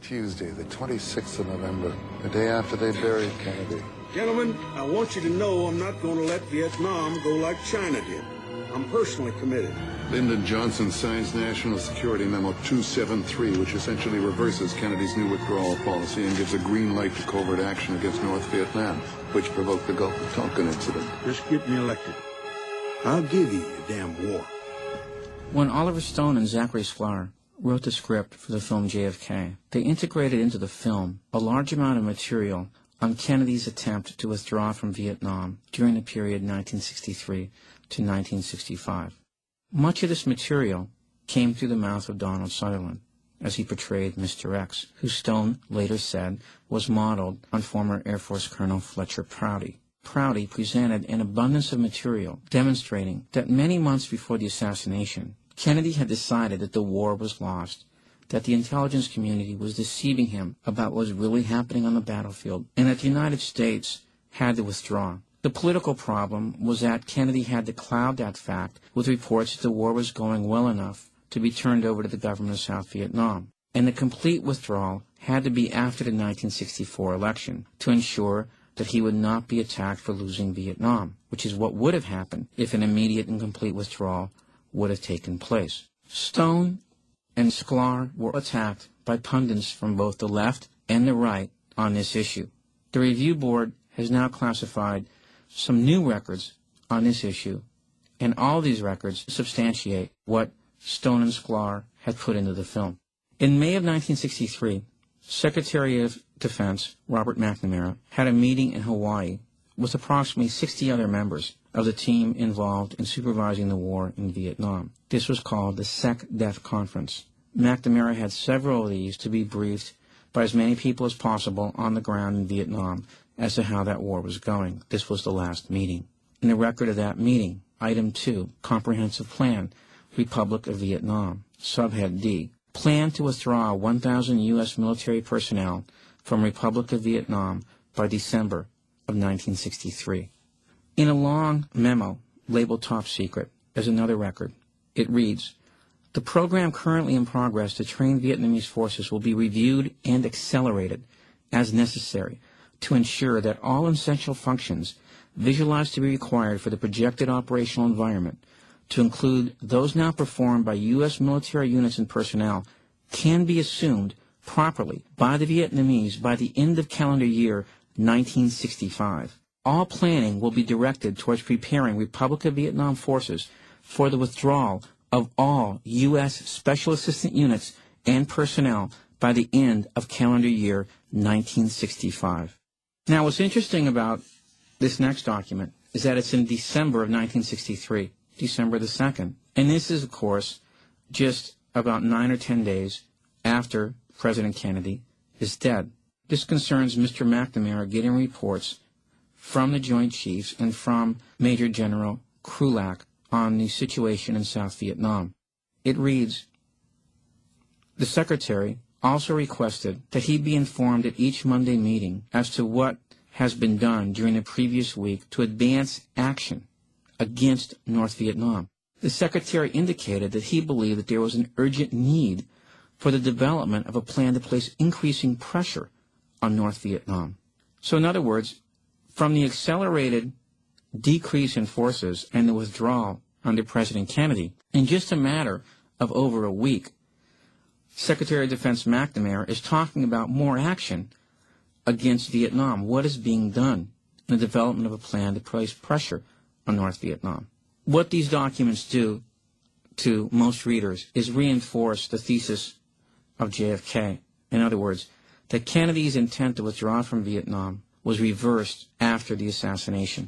Tuesday, the 26th of November, the day after they buried Kennedy. Gentlemen, I want you to know I'm not going to let Vietnam go like China did. I'm personally committed. Lyndon Johnson signs National Security Memo 273, which essentially reverses Kennedy's new withdrawal policy and gives a green light to covert action against North Vietnam, which provoked the Gulf of Tonkin incident. Just get me elected. I'll give you a damn war. When Oliver Stone and Zachary Sklar wrote the script for the film JFK, they integrated into the film a large amount of material on Kennedy's attempt to withdraw from Vietnam during the period 1963 to 1965. Much of this material came through the mouth of Donald Sutherland, as he portrayed Mr. X, who Stone later said was modeled on former Air Force Colonel Fletcher Prouty. Prouty presented an abundance of material demonstrating that many months before the assassination, Kennedy had decided that the war was lost, that the intelligence community was deceiving him about what was really happening on the battlefield, and that the United States had to withdraw. The political problem was that Kennedy had to cloud that fact with reports that the war was going well enough to be turned over to the government of South Vietnam, and the complete withdrawal had to be after the 1964 election to ensure that he would not be attacked for losing Vietnam, which is what would have happened if an immediate and complete withdrawal would have taken place. Stone and Sklar were attacked by pundits from both the left and the right on this issue. The review board has now classified some new records on this issue, and all these records substantiate what Stone and Sklar had put into the film. In May of 1963, Secretary of Defense Robert McNamara had a meeting in Hawaii with approximately 60 other members of the team involved in supervising the war in Vietnam. This was called the SecDef Conference. McNamara had several of these to be briefed by as many people as possible on the ground in Vietnam as to how that war was going. This was the last meeting. In the record of that meeting, Item 2, Comprehensive Plan, Republic of Vietnam, Subhead D, Plan to withdraw 1,000 U.S. military personnel from Republic of Vietnam by December of 1963. In a long memo labeled Top Secret as another record, it reads, "The program currently in progress to train Vietnamese forces will be reviewed and accelerated as necessary to ensure that all essential functions visualized to be required for the projected operational environment, to include those now performed by U.S. military units and personnel, can be assumed properly by the Vietnamese by the end of calendar year 1965. All planning will be directed towards preparing Republic of Vietnam forces for the withdrawal of all U.S. Special Assistant units and personnel by the end of calendar year 1965. Now, what's interesting about this next document is that it's in December of 1963, December the 2nd. And this is, of course, just about 9 or 10 days after President Kennedy is dead. This concerns Mr. McNamara getting reports from the Joint Chiefs and from Major General Krulak on the situation in South Vietnam. It reads, "The Secretary also requested that he be informed at each Monday meeting as to what has been done during the previous week to advance action against North Vietnam. The Secretary indicated that he believed that there was an urgent need for the development of a plan to place increasing pressure on North Vietnam." So in other words, from the accelerated decrease in forces and the withdrawal under President Kennedy, in just a matter of over a week, Secretary of Defense McNamara is talking about more action against Vietnam. What is being done in the development of a plan to place pressure on North Vietnam? What these documents do to most readers is reinforce the thesis of JFK. In other words, that Kennedy's intent to withdraw from Vietnam was reversed after the assassination.